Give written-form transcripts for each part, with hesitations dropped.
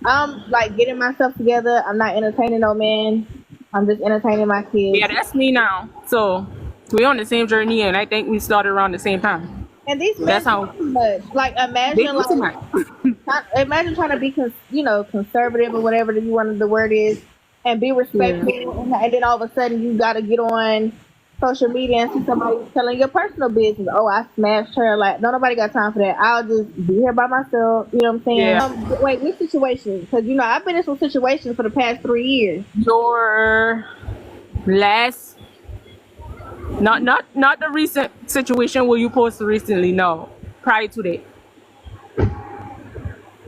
I'm like getting myself together. I'm not entertaining no man. I'm just entertaining my Yeah, kids. that's me now. So we're on the same journey, and I think we started around the same time. And these So that's men do how too much. Like they imagine do too like much. imagine trying to be conservative or whatever that you want the word is, and be Yeah. respectful, and then all of a sudden you got to get on social media and see somebody telling your personal business. Oh, I smashed her. Like, no, nobody got time for that. I'll just be here by myself. You know what I'm saying? Yeah. Wait, which situation? Because I've been in some situations for the past 3 years. Your last, not the recent situation where you posted recently. No, prior to that,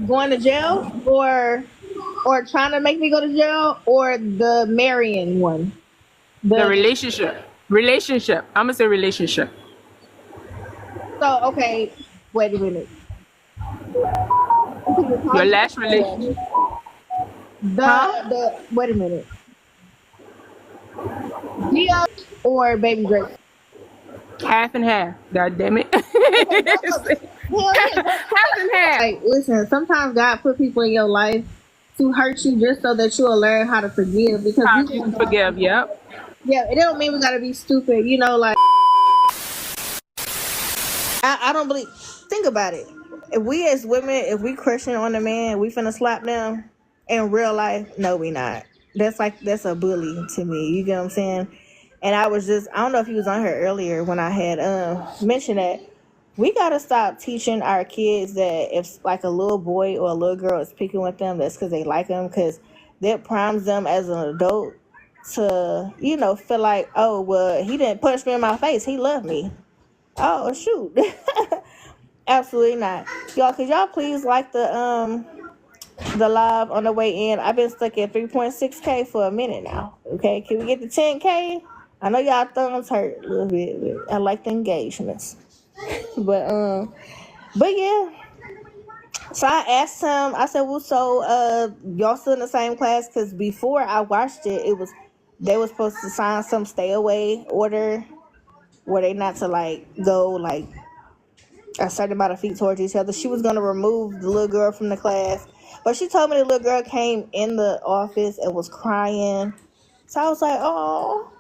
Going to jail, or trying to make me go to jail, or the marrying one. the The relationship. I'm gonna say relationship. So okay, wait a minute. You can Your call it last relationship, huh? the wait a minute. Dia or Baby Drake? Half and half. God damn it. Hell yeah. Half and half. Like, listen, sometimes God put people in your life to hurt you just so that you'll learn how to forgive. Because How to forgive? Yep. yeah, it don't mean we gotta be stupid. Like I don't believe. Think about it. If we as women, if we crushing on a man, we finna slap them. In real life, no, we not. That's a bully to me. You get what I'm saying? And I don't know if he was on here earlier when I had mentioned that we gotta stop teaching our kids that if like a little boy or a little girl is picking with them, that's because they like them, because that primes them as an adult to feel like, oh well, he didn't punch me in my face, he loved me. Oh shoot. Absolutely not. Y'all, could y'all please like the live on the way in? I've been stuck at 3.6K for a minute now. Okay, can we get to 10K? I know y'all thumbs hurt a little bit, but I like the engagements. But yeah. So I asked him, I said, well, so y'all still in the same class? Because before I watched it, they were supposed to sign some stay away order where they not to like go like a certain amount of feet towards each other. She was gonna remove the little girl from the class, but she told me the little girl came in the office and was crying. So I was like, oh,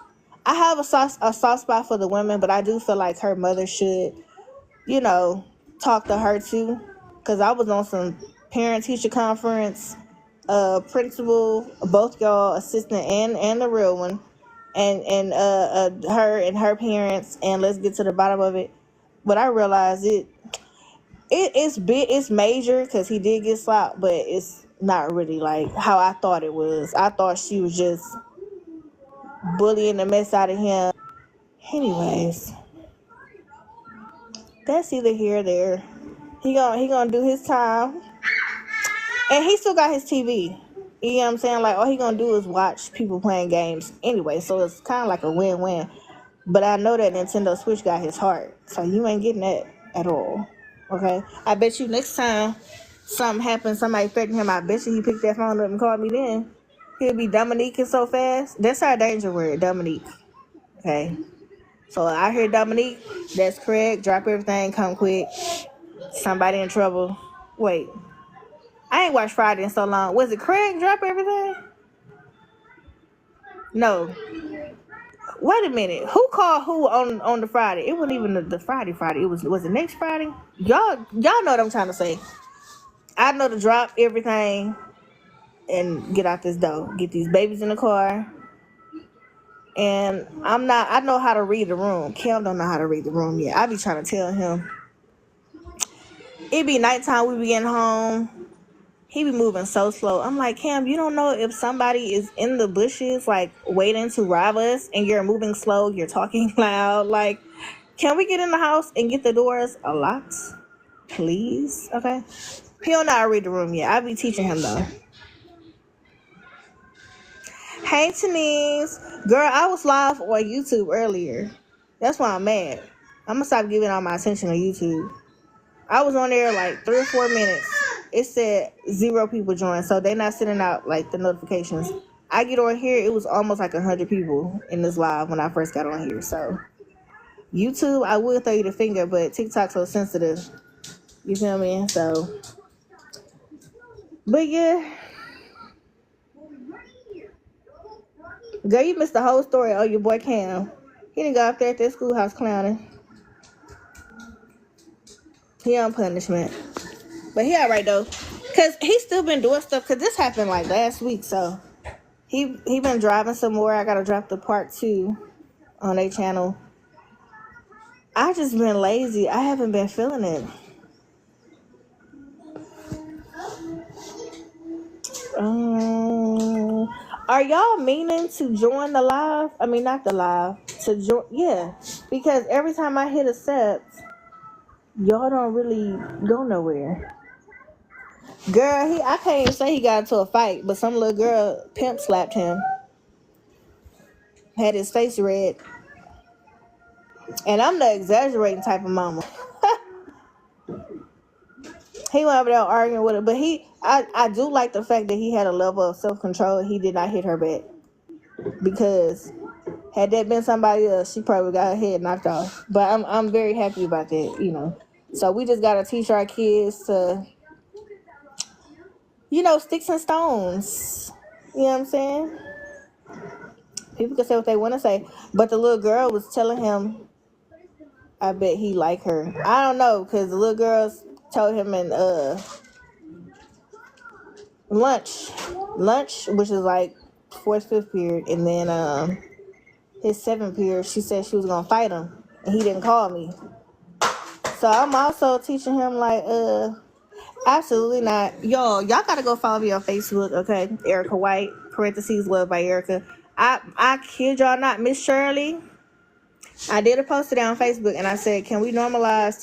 I have a soft spot for the women, but I do feel like her mother should, you know, talk to her too, because I was on some parent teacher conference, principal, both y'all, assistant and the real one, and her and her parents, and let's get to the bottom of it. But I realized it's big, it's major because he did get slapped, but it's not really like how I thought it was. I thought she was just bullying the mess out of him. Anyways, that's either here or there. He gonna do his time, and he still got his TV. You know what I'm saying? Like all he gonna do is watch people playing games anyway, so it's kind of like a win-win. But I know that Nintendo Switch got his heart, so you ain't getting that at all. Okay, I bet you next time something happens, somebody threatened him, I bet you he picked that phone up and called me then. He'll be Dominique so fast. That's our danger word, Dominique. Okay. So I hear Dominique, that's Craig, drop everything, come quick. Somebody in trouble. Wait, I ain't watched Friday in so long. Was it Craig, drop everything? No. Wait a minute. Who called who on the Friday? It wasn't even the Friday. It was the next Friday. Y'all know what I'm trying to say. I know to drop everything and get out this door. Get these babies in the car. And I know how to read the room. Cam don't know how to read the room yet. I be trying to tell him. It be nighttime, we be getting home. He be moving so slow. I'm like, Cam, you don't know if somebody is in the bushes, like waiting to rob us, and you're moving slow, you're talking loud. Like, can we get in the house and get the doors locked, please? Okay. He don't know how to read the room yet. I be teaching him though. Hey, Denise. Girl, I was live on YouTube earlier. That's why I'm mad. I'm gonna stop giving all my attention on YouTube. I was on there like 3 or 4 minutes. It said 0 people joined, so they not sending out like the notifications. I get on here, it was almost like 100 people in this live when I first got on here. So YouTube, I would throw you the finger, but TikTok's so sensitive. You feel me? So, but yeah. Girl, you missed the whole story. Oh, your boy Cam. He didn't go up there at that schoolhouse clowning. He on punishment. But he alright though. Cause he still been doing stuff. Cause this happened like last week. So he been driving some more. I gotta drop the part 2 on their channel. I just been lazy. I haven't been feeling it. Are y'all meaning to join the live? I mean, not the live. To join, yeah. Because every time I hit accept, y'all don't really go nowhere. Girl, I can't even say he got into a fight, but some little girl pimp slapped him. Had his face red. And I'm the exaggerating type of mama. He went over there arguing with her, but I do like the fact that he had a level of self-control. He did not hit her back. Because had that been somebody else, she probably got her head knocked off. But I'm very happy about that, you know. So we just gotta teach our kids to, you know, sticks and stones. You know what I'm saying? People can say what they want to say, but the little girl was telling him, I bet he like her. I don't know, because the little girls told him in lunch, which is like 4th, 5th period, and then his 7th period, she said she was gonna fight him, and he didn't call me. So I'm also teaching him like, absolutely not. Y'all gotta go follow me on Facebook, okay? Erica White, parentheses, love by Erica. I kid y'all not, Miss Shirley. I did a post today on Facebook, and I said, can we normalize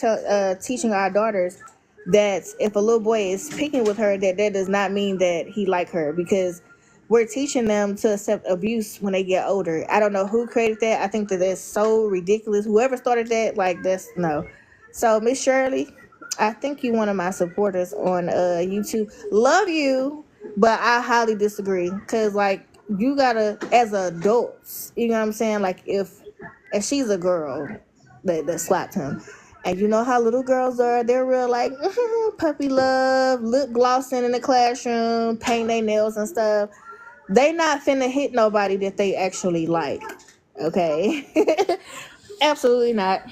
teaching our daughters that if a little boy is picking with her, that does not mean that he like her, because we're teaching them to accept abuse when they get older. I don't know who created that. I think that that's so ridiculous. Whoever started that, like, that's no. So Miss Shirley, I think you one of my supporters on YouTube. Love you, but I highly disagree, because like, you gotta, as adults, you know what I'm saying, like, if she's a girl that slapped him, and you know how little girls are, they're real like puppy love, lip glossing in the classroom, paint their nails and stuff. They not finna hit nobody that they actually like, okay? Absolutely not.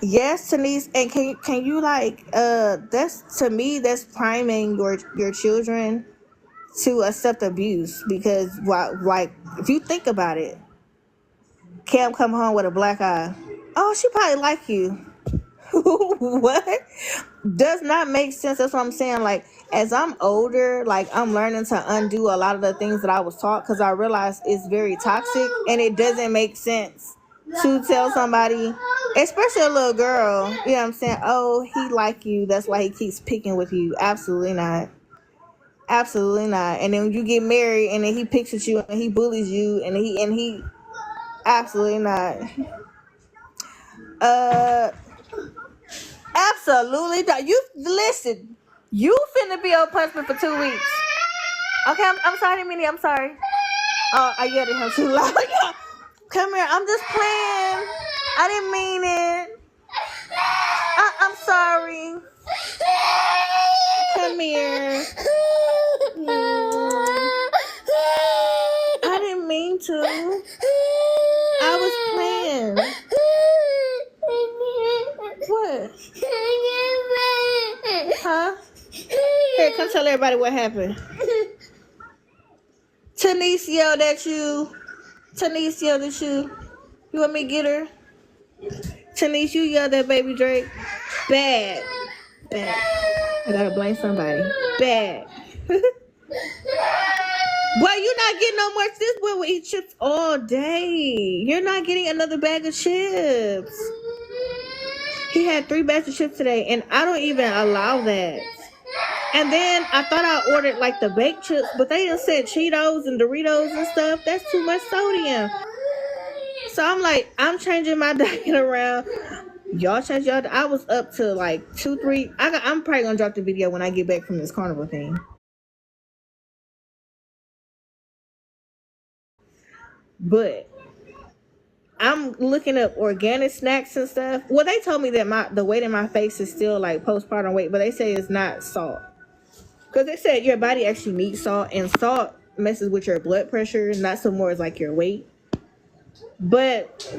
Yes, Denise, and can you like that's, to me, that's priming your children to accept abuse, because like, if you think about it, Cam come home with a black eye. Oh, she probably like you. What? Does not make sense. That's what I'm saying. Like, as I'm older, like, I'm learning to undo a lot of the things that I was taught, because I realize it's very toxic, and it doesn't make sense to tell somebody, especially a little girl, you know what I'm saying, oh, he like you, that's why he keeps picking with you. Absolutely not. Absolutely not. And then when you get married and then he picks at you and he bullies you and he absolutely not. Absolutely not. You listen. You finna be on punishment for 2 weeks. Okay, I'm sorry, Minnie. I'm sorry. Oh, I yelled at him too loud. Come here. I'm just playing. I didn't mean it. I'm sorry. Come here. I didn't mean to. I was playing. What? Huh? Here, come tell everybody what happened. Tanise yelled at you. Tanise yelled at you. You want me to get her? Tanise, you yelled at baby Drake. Bad. Bad. I gotta blame somebody. Bad. Boy, you're not getting no more. This boy will eat chips all day. You're not getting another bag of chips. He had 3 bags of chips today, and I don't even allow that. And then I thought I ordered like the baked chips, but they just said Cheetos and Doritos and stuff. That's too much sodium. So I'm like, I'm changing my diet around. Y'all change y'all. I was up to like 2, 3. I'm probably gonna drop the video when I get back from this carnival thing. But I'm looking up organic snacks and stuff. Well, they told me that the weight in my face is still like postpartum weight, but they say it's not salt. Because they said your body actually needs salt, and salt messes with your blood pressure, not so more as like your weight. But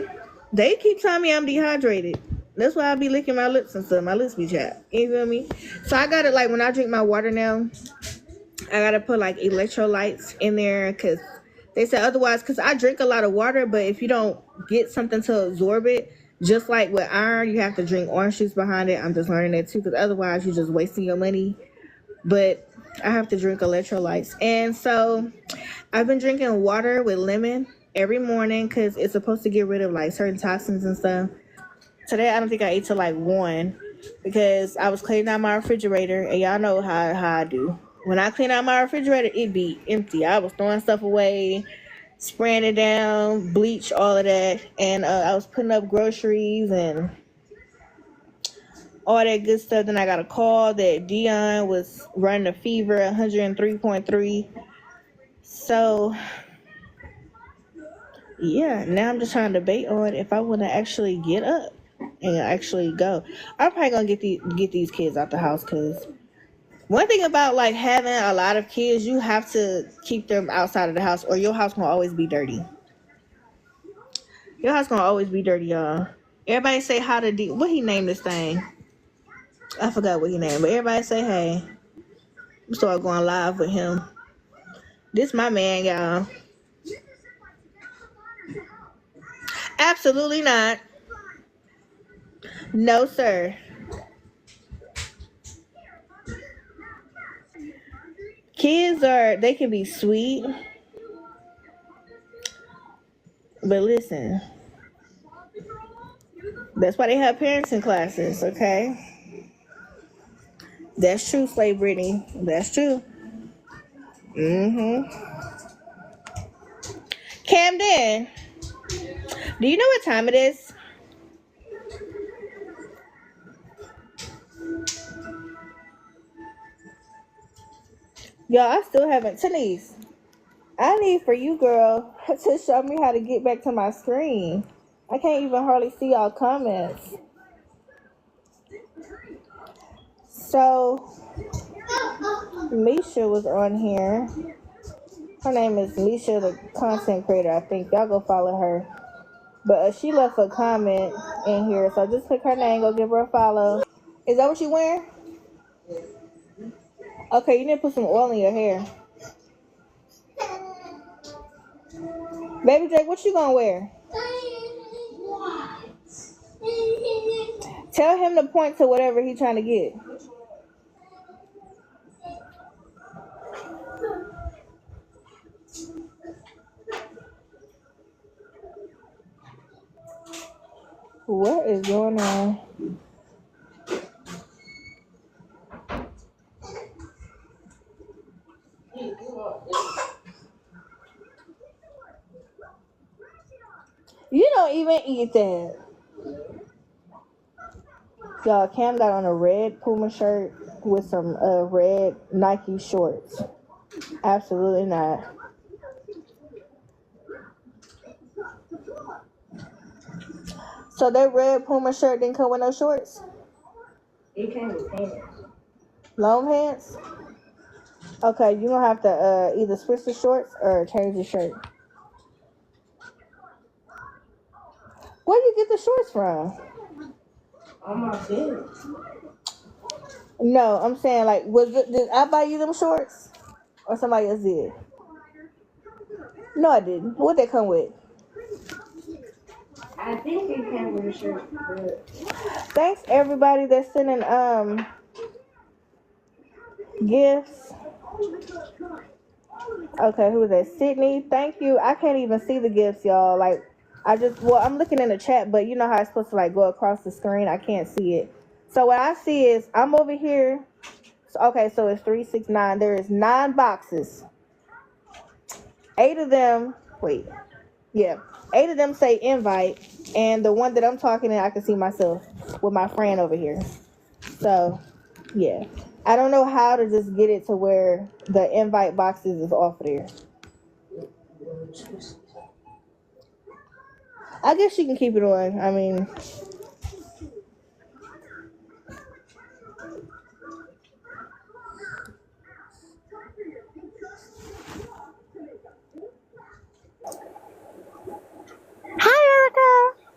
they keep telling me I'm dehydrated. That's why I be licking my lips and stuff. My lips be chapped. You feel me? So I gotta, like, when I drink my water now, I gotta put like electrolytes in there, because they said otherwise, because I drink a lot of water, but if you don't get something to absorb it, just like with iron, you have to drink orange juice behind it. I'm just learning that too, because otherwise you're just wasting your money. But I have to drink electrolytes. And so I've been drinking water with lemon every morning, because it's supposed to get rid of like certain toxins and stuff. Today I don't think I ate till like 1, because I was cleaning out my refrigerator, and y'all know how I do. When I clean out my refrigerator, it be empty. I was throwing stuff away, spraying it down, bleach, all of that, and I was putting up groceries and all that good stuff. Then I got a call that Dion was running a fever, 103.3. So yeah, now I'm just trying to debate on if I want to actually get up and actually go. I'm probably gonna get these kids out the house, because one thing about like having a lot of kids, you have to keep them outside of the house, or your house gonna always be dirty. Your house gonna always be dirty, y'all. Everybody say how to do. What he named this thing? I forgot what he named, but everybody say hey. We start going live with him. This my man, y'all. Absolutely not. No, sir. Kids they can be sweet, but listen, that's why they have parenting classes, okay? That's true, Slave Brittany. That's true. Mm-hmm. Camden, do you know what time it is? Y'all, I still haven't. Denise, I need for you, girl, to show me how to get back to my screen. I can't even hardly see y'all comments. So, Misha was on here. Her name is Misha, the content creator, I think. Y'all go follow her. But she left a comment in here, so just click her name, go give her a follow. Is that what you wearing? Okay, you need to put some oil in your hair. Baby Jake, what you gonna wear? Tell him to point to whatever he's trying to get. What is going on? You don't even eat that. Y'all, Cam got on a red Puma shirt with some red Nike shorts. Absolutely not. So that red Puma shirt didn't come with no shorts? It came with pants. Long pants? Okay, you're gonna have to either switch the shorts or change the shirt. Where you get the shorts from? On my bed. No, I'm saying, like, did I buy you them shorts? Or somebody else did? No, I didn't. What they come with? I think it came with a shirt, but Thanks everybody that's sending gifts. Okay, who is that? Sydney, thank you. I can't even see the gifts, y'all. Like, I'm looking in the chat, but you know how it's supposed to like go across the screen. I can't see it. So what I see is I'm over here. Okay, so it's 369. There is 9 boxes. 8 of them. Wait. Yeah, 8 of them say invite, and the one that I'm talking in, I can see myself with my friend over here. So, yeah. I don't know how to just get it to where the invite boxes is off there. I guess you can keep it on. I mean,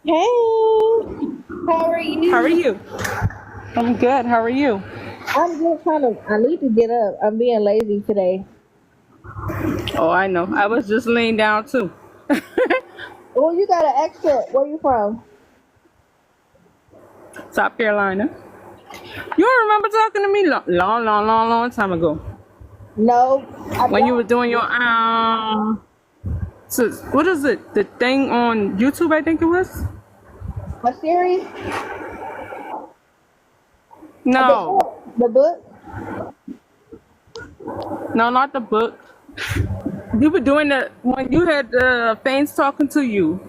Hey, how are How are you? you? I'm good. How are you? I'm just kind of. I need to get up. I'm being lazy today. Oh, I know. I was just laying down too. Oh, you got an accent. Where you from? South Carolina. You don't remember talking to me long time ago No, I when you were don't. doing your so what is it? The thing on YouTube, I think it was. A series? The No, book? The book? no, not the book. You were doing the when you had fans talking to you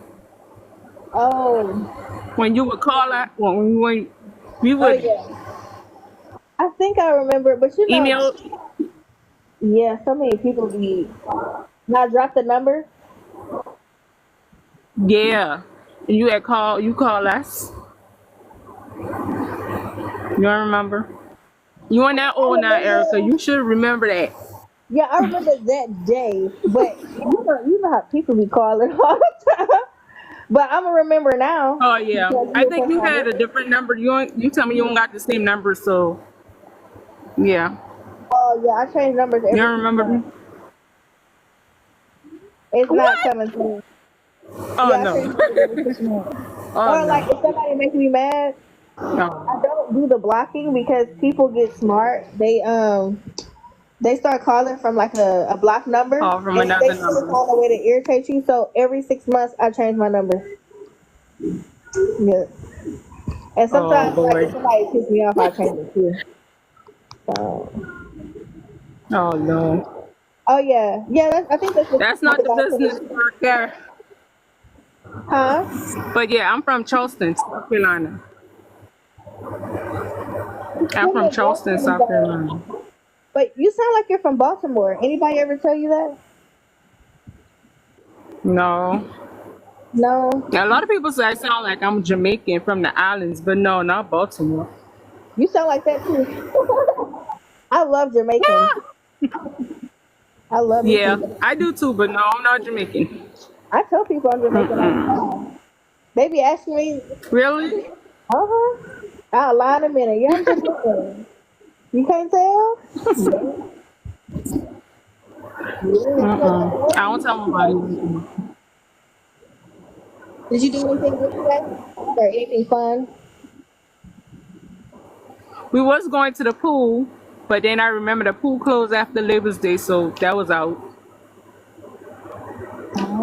Oh, when you would call out when we oh would yeah. I think I remember, but you know, email. yeah. So many people be. Now drop the number. Yeah, and you call us. You don't remember? You on that I old now, Erica. remember. You should remember that. Yeah, I remember that day. But you know how people be calling all the time. But I'm gonna remember now Oh yeah, because I you think put you my had a name. different number. You tell me you don't got the same number, so yeah. Oh yeah, I change numbers You every don't 6 remember me? months. It's not What? coming through. Oh Yeah, I no. change numbers every 6 months. Oh Or like no. if somebody makes me mad, I No. don't do the blocking because people get smart. They start calling from like a block number Call from and they another still number. find a way to irritate you. So every 6 months I change my number. Yeah. And Oh sometimes like if Lord. somebody pisses me off, I change it too. So Oh no. oh yeah. Yeah, I think that's what you That's talk not the about business today. right there. Huh? But yeah, I'm from Charleston, South Carolina. You I'm still from in Charleston, Boston South though. Carolina. But you sound like you're from Baltimore. Anybody ever tell you that? No. No. A lot of people say I sound like I'm Jamaican from the islands, but no, not Baltimore. You sound like that too. I love Jamaicans. I love me some Yeah, Jamaicans. I do too, but no, I'm not Jamaican. I tell people I'm Jamaican all the time. They be asking me, Really? uh-huh. I'll lie in a minute. Yeah, I'm Jamaican. You can't tell? Yeah. Yeah. I don't tell nobody. Did you do anything good today? Or anything fun? We was going to the pool, but then I remember the pool closed after Labor's Day, so that was out.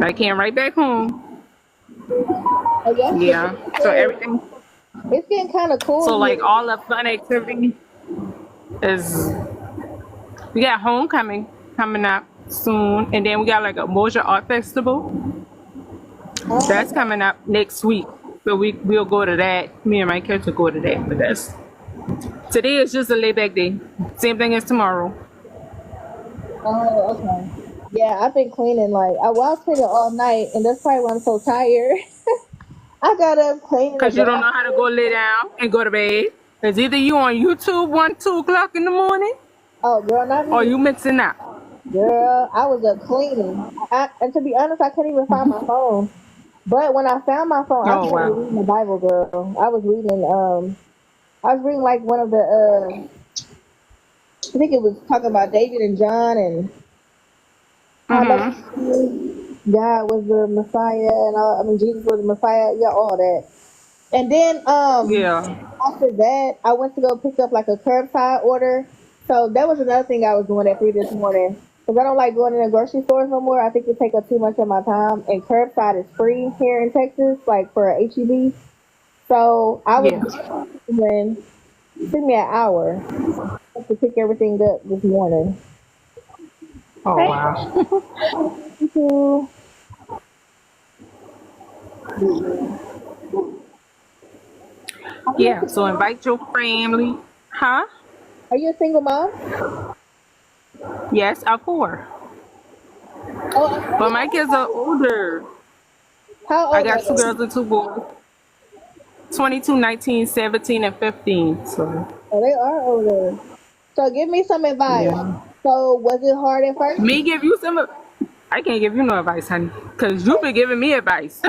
I came right back home. Oh, yes, Yeah. So everything, it's getting kind of cool so like here. all the fun activity is we got homecoming coming up soon, and then we got like a Moja Art Festival that's Oh, coming up next week. So we'll go to that. Me and my kids will go to that. But that's today is just a layback day. Same thing as tomorrow. oh, okay. Yeah, I've been cleaning well, I was cleaning all night, and that's probably why I'm so tired. I got up cleaning the Cause you don't know how to go bathroom. lay down and go to bed. It's either you on YouTube 1, 2 o'clock in the morning, Oh, girl, not or me. you mixing up. Girl, I was up cleaning. And to be honest, I couldn't even find my phone. But when I found my phone, I Oh started wow. reading the Bible, girl. I was reading like one of the, I think it was talking about David and John and how they Mhm. knew God was the Messiah and all, I mean, Jesus was the Messiah. Yeah, all that. And then Yeah. after that, I went to go pick up like a curbside order. So that was another thing I was doing at 3 this morning. Because I don't like going in the grocery stores no more. I think it take up too much of my time. And curbside is free here in Texas, like for HEB. So I was Yeah. when it took me an hour to pick everything up this morning. Oh Hey, wow. thank you. Are you a Yeah. So single mom? invite your family. Huh? Are you a single mom? Yes, of course. Oh, I'm But sorry. my kids are older. How I old are got two they? girls and two boys. 22, 19, 17, and 15. So Oh, they are older. So give me some advice. yeah. So was it hard at first? Me give you some. I can't give you no advice, honey, because you've been giving me advice.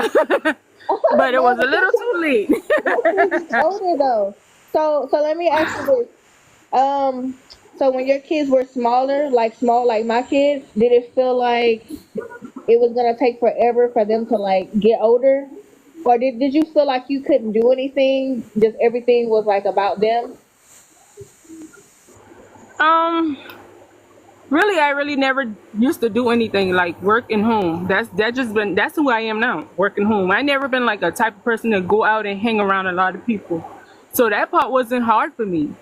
but it No, was a little too late. that's when you older though. So let me ask you this. Um, so when your kids were smaller, like small, like my kids, did it feel like it was gonna take forever for them to like get older, or did you feel like you couldn't do anything? Just everything was like about them. um, really, I really never used to do anything like work and home. That's who I am now, working home. I never been like a type of person to go out and hang around a lot of people. So that part wasn't hard for me.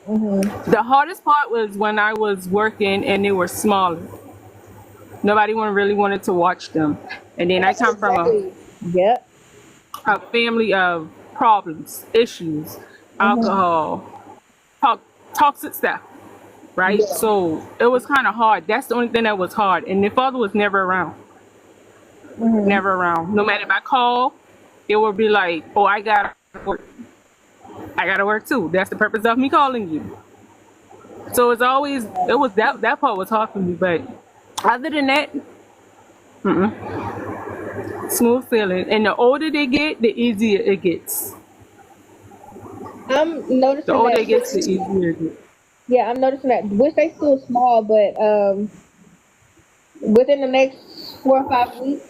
Mhm. The hardest part was when I was working and they were smaller. Nobody really wanted to watch them. And then I come from Exactly. Yep. a family of problems, issues, Mhm. alcohol, to- toxic stuff, right? Yeah. So it was kind of hard. That's the only thing that was hard. And the father was never around, Mhm. never around. No matter if I call, it would be like, oh, I got to work. I got to work too. That's the purpose of me calling you. So it's always, it was that part was hard for me. But other than that, smooth sailing. And the older they get, the easier it gets. I'm The noticing older that. it gets, the easier it gets. Yeah, I'm noticing that. Which they still small, but within the next 4 or 5 weeks,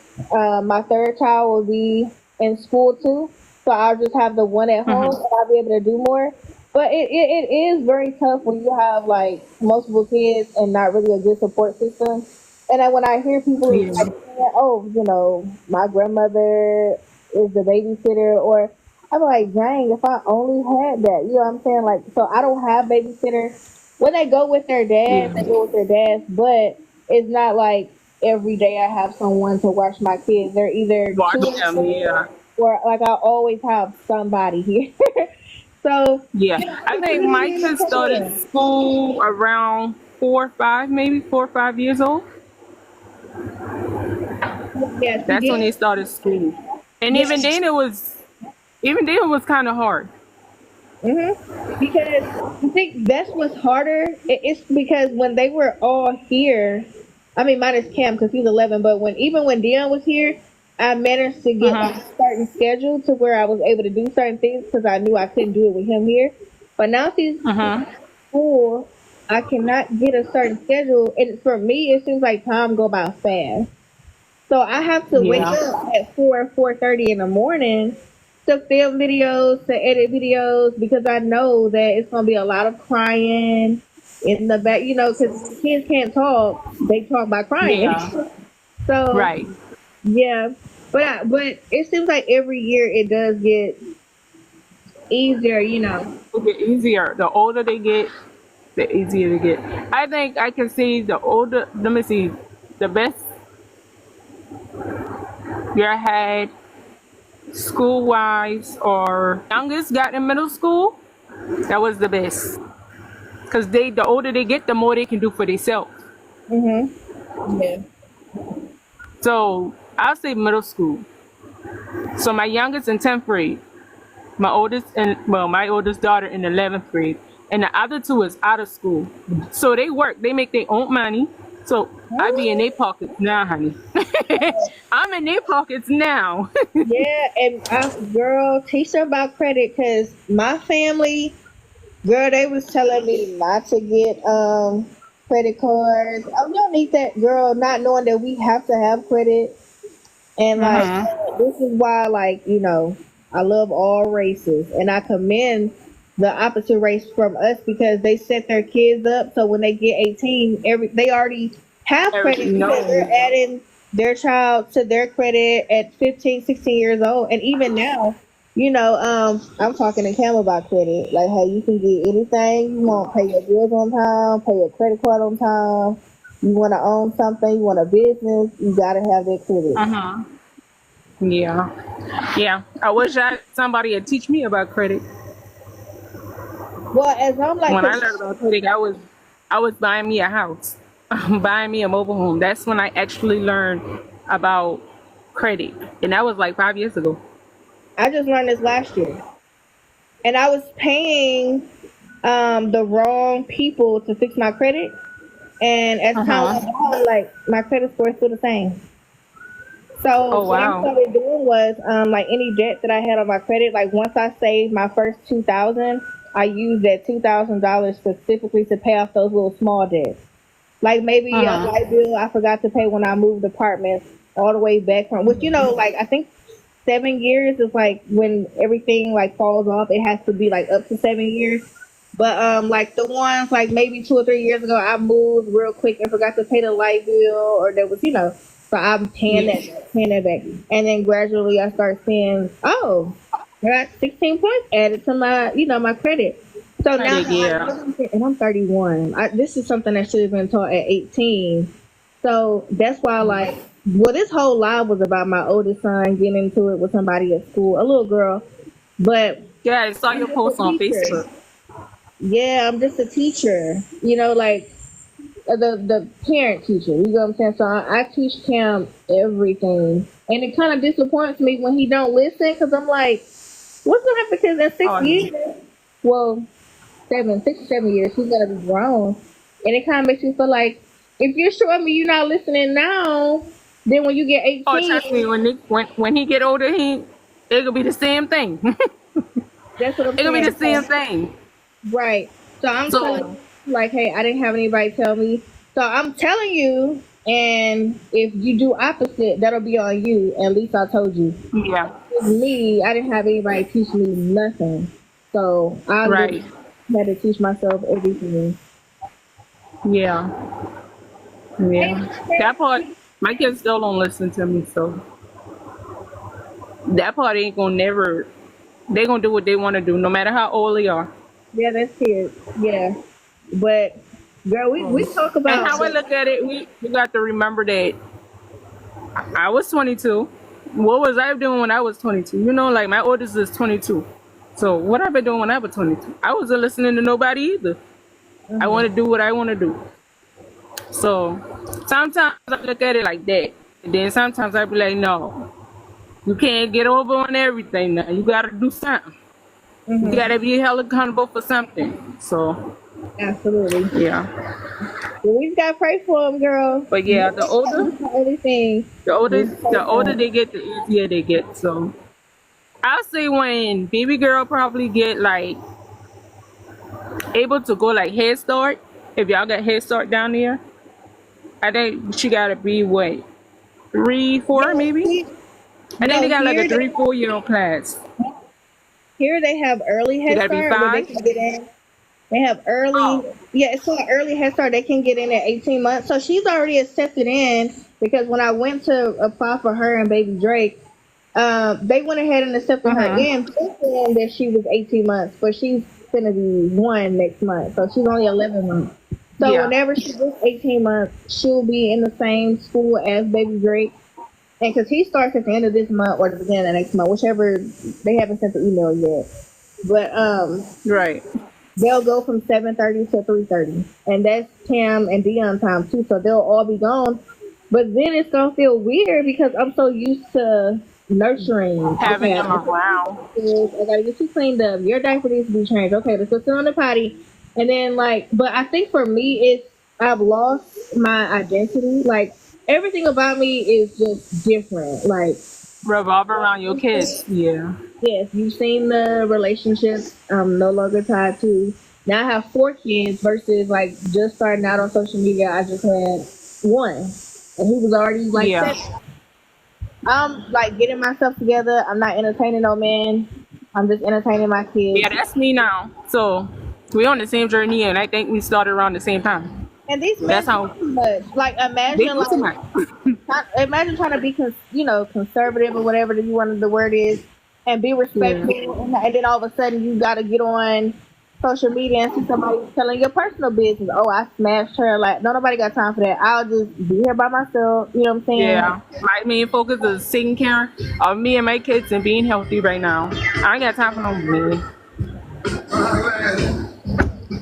my third child will be in school too. So I'll just have the one at home, Hmm. and I'll be able to do more. But it is very tough when you have like multiple kids and not really a good support system. And then when I hear people Yeah. like saying, "Oh, my grandmother is the babysitter," or I'm like, "Dang, if I only had that," you know what I'm saying? Like, so I don't have babysitter. When they go with their dads, they Yeah. go with their dads, but it's not like every day I have someone to watch my kids. They're either two Watch in the them. morning Yeah. or like I always have somebody here. So Yeah. I it's think my really kids tough. started school around 4 or 5, maybe 4 or 5 years old. Yeah, see, That's when they started school. And yeah, even then it was kind of hard. because I think that's what's harder. It's because when they were all here, I mean, minus Cam because he's 11, but even when Dion was here, I managed to get like Uh-huh. a certain schedule to where I was able to do certain things because I knew I couldn't do it with him here. But now he's Uh-huh. school, I cannot get a certain schedule, and for me, it seems like time go by fast. So I have to wake Yeah. up at 4:30 in the morning to film videos, to edit videos, because I know that it's gonna be a lot of crying in the back. Because kids can't talk; they talk by crying. Yeah. So Right. yeah, but it seems like every year it does get easier. It get easier. The older they get, the easier they get. I think I can see the older, let me see, the best year I had school wise or youngest got in middle school, that was the best. Because the older they get, the more they can do for themselves. Mhm. Yeah. So I'll say middle school. So my youngest in 10th grade, my oldest daughter in 11th grade, and the other two is out of school. So they work, they make their own money. So I be in their pockets now, honey. I'm in their pockets now. Yeah, and girl, teach her about credit, cause my family, girl, they was telling me not to get credit cards. Oh, you don't need that, girl. Not knowing that we have to have credit, and like Hmm. this is why, like I love all races, and I commend the opposite race from us because they set their kids up so when they get 18, they already have credit Everything, because no. they're adding their child to their credit at 15, 16 years old, and even now. I'm talking to Cam about credit. Like, hey, you can get anything you want. Pay your bills on time. Pay your credit card on time. You want to own something. You want a business. You gotta have that credit. Uh-huh. Yeah. Yeah. I wish somebody had teach me about credit. Well, as I'm like, When I 'cause learned about credit, I was buying me a house, buying me a mobile home. That's when I actually learned about credit, and that was like 5 years ago. I just learned this last year, and I was paying the wrong people to fix my credit. And as Uh time went huh. on, like my credit score is still the same. So Oh what I wow. started doing was like any debt that I had on my credit, like once I saved my first 2,000, I used that $2,000 specifically to pay off those little small debts. Like maybe a Uh-huh. light bill I forgot to pay when I moved apartments all the way back from, which like I think 7 years is like when everything like falls off. It has to be like up to 7 years. But like the ones like maybe 2 or 3 years ago, I moved real quick and forgot to pay the light bill, or there was so I'm Yeah. paying that back, and then gradually I start seeing, oh, I got 16 points added to my my credit. So now Credit, that I yeah. know, and I'm 31, this is something that should have been taught at 18. So that's why, like, well, this whole live was about my oldest son getting into it with somebody at school, a little girl. But Yeah, I saw I'm your just a post on teacher. Facebook. Yeah, I'm just a teacher. Like the parent teacher. You know what I'm saying? So I teach Cam everything, and it kind of disappoints me when he don't listen because I'm like, what's gonna happen? Because in Oh six no. years, well, 6 or 7 years, he's gonna be grown, and it kind of makes me feel like if you're showing me you're not listening now, then when you get Oh, trust me, 18, when he get older, it gonna be the same thing. that's what I'm It gonna be saying. the same So, thing. right. So I'm telling So you, like, hey, I didn't have anybody tell me. So I'm telling you, and if you do opposite, that'll be on you. At least I told you. yeah, With me, I didn't have anybody teach me nothing. So I literally right. had to teach myself everything. Yeah, Hey, yeah. That part, my kids still don't listen to me, so that part ain't gonna never. They gonna do what they want to do, no matter how old they are. yeah, that's it. Yeah, but girl, we talk And about how I look at it, we got to remember that I was 22. What was I doing when I was 22? Like my oldest is 22. So what I've been doing when I was 22? I wasn't listening to nobody either. I want to do what I want to do. So sometimes I look at it like that. And then sometimes I be like, no, you can't get over on everything now. You got to do something. You got to be held accountable for something. So, absolutely. yeah. Well, we just gotta pray for them, girl. But yeah, That's the only thing. We pray the for older 'em. they get, the easier they get. So I'll say when baby girl probably get like able to go like Head Start. If y'all got Head Start down there, I think she gotta be what 3, 4 No, maybe. I think they no, got like a 3, 4 year old class. here they have early She Head gotta be Start where they 5. can get in. They have early, Oh, yeah, it's called early Head Start. They can get in at 18 months. So she's already accepted in because when I went to apply for her and baby Drake, they went ahead and accepted her uh-huh. in, thinking that she was 18 months, but she's gonna be one next month, so she's only 11 months. So Yeah, whenever she gets 18 months, she'll be in the same school as baby Drake, and because he starts at the end of this month or the beginning of next month, whichever. They haven't sent the email yet, but right. they'll go from 7:30 to 3:30, and that's Cam and Dion time too. So they'll all be gone. But then it's gonna feel weird because I'm so used to nurturing. Having Okay, them around. I gotta get you cleaned up. Your diaper needs to be changed. Okay, let's go sit on the potty, and then like. But I think for me, it's I've lost my identity. Like everything about me is just different. Like Revolve around your kids. Yeah. yes, you've seen the relationships I'm no longer tied to. Now I have 4 kids versus like just starting out on social media. I just had one, and he was already like Yeah. 7. I'm like getting myself together. I'm not entertaining no man. I'm just entertaining my Yeah, kids. that's me now. So we on the same journey and I think we started around the same time. And these That's men do how too much. Like they imagine do too like much. imagine trying to be conservative or whatever that you want the word is, and be Yeah. respectful, and then all of a sudden you got to get on social media and see somebody telling your personal business. Oh, I smashed her. Like no, nobody got time for that. I'll just be here by myself. You know what I'm saying? Yeah. My main focus is taking care of me and my kids and being healthy right now. I ain't got time for no man.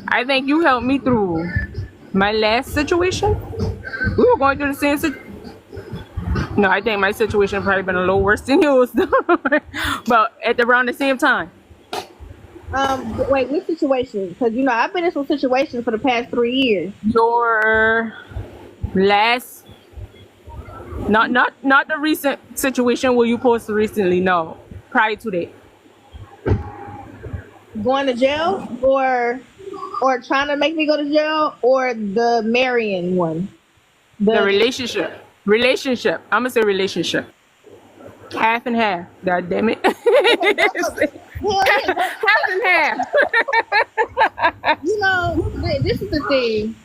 I think you helped me through my last situation. We were going through the same situation. No, I think my situation probably been a little worse than yours, but at around the same time. Wait, which situation? Because I've been in some situations for the past 3 years. Your last Not the recent situation where you posted recently. No, prior to that, Going to jail or trying to make me go to jail or the marrying one. the The relationship. I'm gonna say relationship. Half and half. God damn it. okay, hell yeah, Half and half. this is the thing.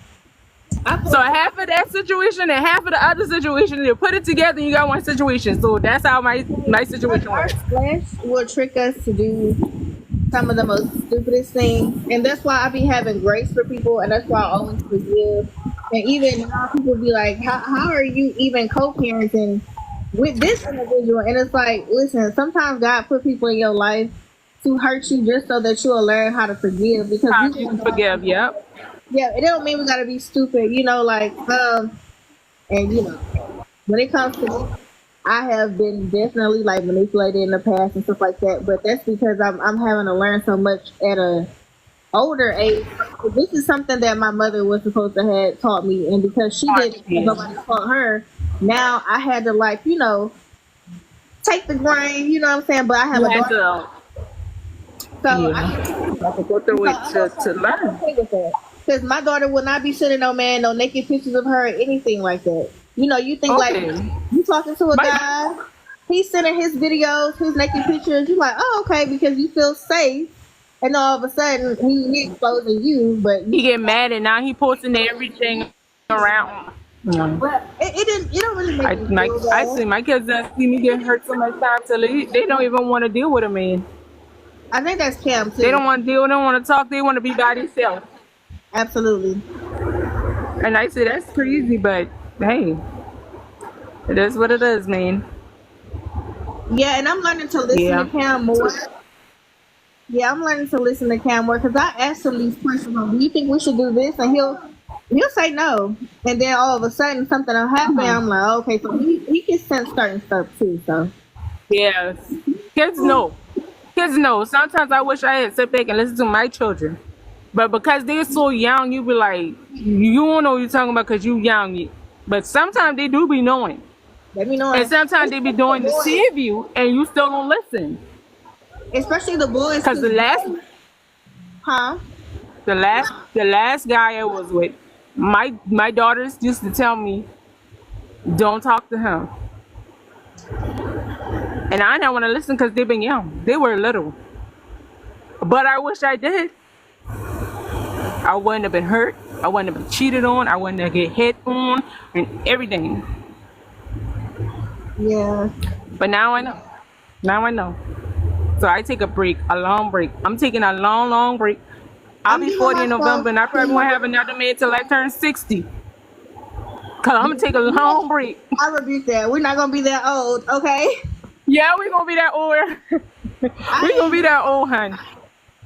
I So feel half of that situation and half of the other situation, you put it together, and you got one situation. So that's how my situation our works. flesh will trick us to do some of the most stupidest things, and that's why I be having grace for people, and that's why I always forgive. And even now, people be like, "How are you even co-parenting with this individual?" And it's like, listen, sometimes God put people in your life to hurt you just so that you'll learn how to forgive. Because How we you gonna go forgive? through, Yep. yeah, it don't mean we gotta be stupid, like and when it comes to this, I have been definitely like manipulated in the past and stuff like that. But that's because I'm having to learn so much at a older age. This is something that my mother was supposed to have taught me, and because she didn't, because Yeah. nobody taught her. Now I had to like take the grain. You know what I'm saying? But I have You a had daughter, to, so I yeah, can. you have to go So through it to I'm learn. okay with that. Because my daughter will not be sending no man, no naked pictures of her, or anything like that. You think like Okay. you talking to a My guy, he's sending his videos, his naked pictures. You're like, oh, okay, because you feel safe. And all of a sudden, he exposing you, but he get mad and now he posting everything around. Yeah. it don't really make me feel I bad. see my kids that see me get hurt so much time till they don't even want to deal with a man. I think that's Cam They too. don't want to deal, they don't want to talk, they want to be by themselves. Absolutely. And I say that's crazy, but hey, it is what it is, man. Yeah, and I'm learning to listen to Yeah. Cam more. Yeah, I'm learning to listen to Cam more because I asked him these questions. Like, do you think we should do this? And he'll say no, and then all of a sudden something will happen. Mhm. I'm like, okay, so he can sense certain stuff too. So Yes. Kids know. Kids know. Sometimes I wish I had sit back and listen to my children. But because they're so young, you be like, you don't know what you're talking about because you young. But sometimes they do be knowing. let me know. And sometimes they be Especially the doing to boys, save you and you still don't listen. especially the boys, Because because huh? the last guy I was with, my daughters used to tell me, don't talk to him. And I didn't want to listen because they've been young. They were little. But I wish I did. I wouldn't have been hurt. I wouldn't have been cheated on. I wouldn't have get hit on and everything. Yeah, But now I know. Now I know. So I take a break, a long break. I'm taking a long, long break. I'll I'm be giving 40 in myself. November and I probably won't have another man till I turn 60. Cause I'm gonna take a long break. I rebuke that. We're not gonna be that old, okay? Yeah, we gonna be that old. We gonna be I that old, hun.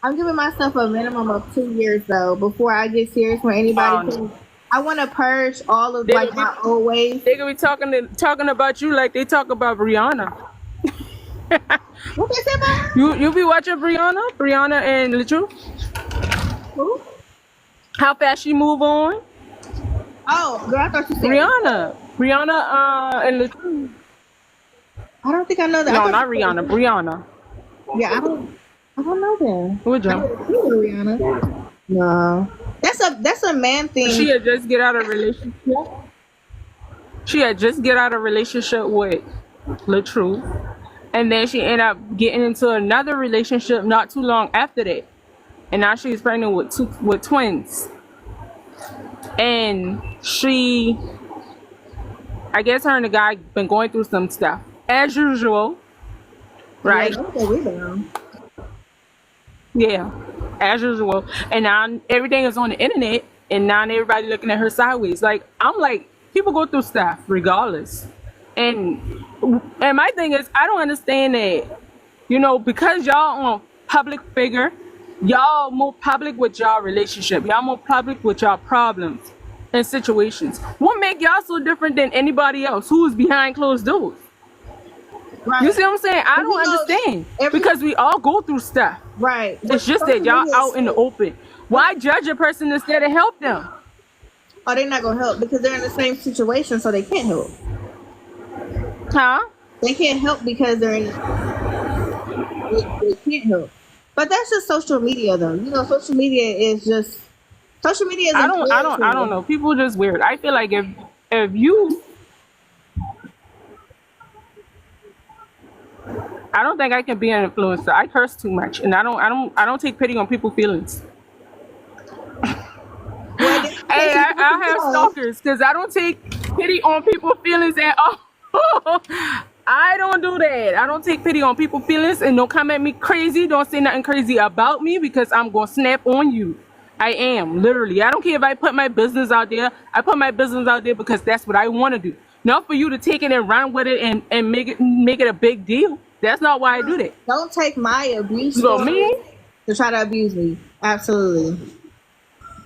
I'm giving myself a minimum of 2 years though before I get serious with anybody. Um, I want to purge all of they like gonna be my old ways. they gonna be talking about you like they talk about Brianna. What they say about her? You be watching Brianna and Little? Who? How fast she move on? Oh, girl, I thought you said. Brianna and Little. I don't think I know that. I No, thought not you said. Rihanna. Brianna. Yeah, I don't know them. What I Jim? never seen Rihanna. No, that's a man She thing. had just get out of relationship. She had just get out of relationship with Latrue, and then she ended up getting into another relationship not too long after that, and now she's pregnant with twins. And I guess her and the guy been going through some stuff as usual, Yeah, right? don't get me down. Yeah, as usual. And now everything is on the internet, and now everybody looking at her sideways. Like I'm like, people go through stuff regardless. And and my thing is, I don't understand that. Because y'all on public figure, y'all more public with y'all relationship. Y'all more public with y'all problems and situations. What make y'all so different than anybody else who is behind closed doors? Right. You see what I'm saying? I But don't understand every because we all go through stuff. right. It's But just that social y'all media out in the is open. Why judge a person instead of help them? oh, they're not gonna help because they're in the same situation, so they can't help. Huh? They can't help because they're in. They can't help. But that's just social media, though. You know, social media is I don't I don't I don't influential. know. People just weird. I feel like if you I don't think I can be an influencer. I curse too much and I don't take pity on people's feelings. Well, then you Hey, take some I have self-love. stalkers because I don't take pity on people's feelings at all. I don't do that. I don't take pity on people's feelings and don't come at me crazy. Don't say nothing crazy about me because I'm going to snap on you. I am, literally. I don't care if I put my business out there. I put my business out there because that's what I want to do. Not for you to take it and run with it and make it a big deal. That's not why I do that. Don't take my abuse You know stories me? to try to abuse me. Absolutely.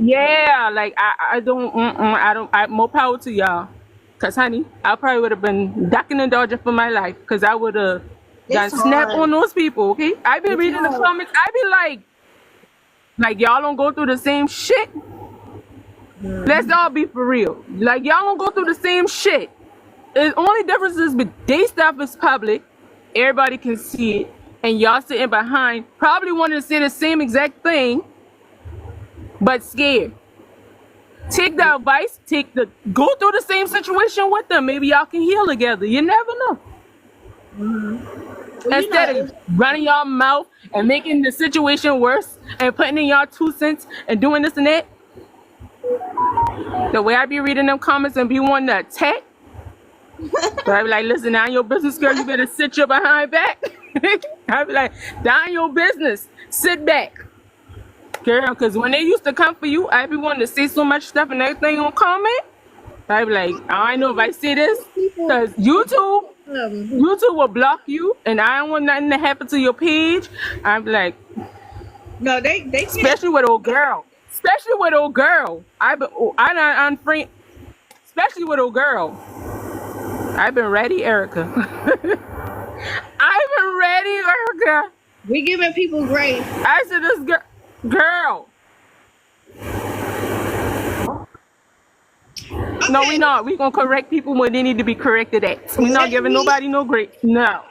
Yeah, like I more power to y'all. Cause honey, I probably would have been ducking and dodging for my life. Cause I would have It's done snap on hard. those people. Okay, I be It's reading the hard. comments. I be like y'all don't go through the same shit. Let's all be for real. Like y'all don't go through the same shit. The only difference is with they stuff is public. Everybody can see it, and y'all sitting behind probably wanting to say the same exact thing, but scared. Take the advice, go through the same situation with them. Maybe y'all can heal together. You never know. Well, you Instead know, of running your mouth and making the situation worse and putting in y'all 2 cents and doing this and that, the way I be reading them comments and be wanting to attack, so I be like, listen, down your business, girl, you better sit your behind back. I be like, down your business, sit back. Girl, because when they used to come for you, I be wanting to say so much stuff and everything on comment. I be like, I don't know if I say this, people, because YouTube, um, YouTube will block you, and I don't want nothing to happen to your page. I be like, no, they can't. especially with old girl, especially with old girl. I done unfriend, especially with old girl. I've been ready, Erica. I've been ready, Erica. We giving people grace. I said this girl. No, we Okay, not. We gonna correct people when they need to be corrected at. We not let giving me nobody no grace. No.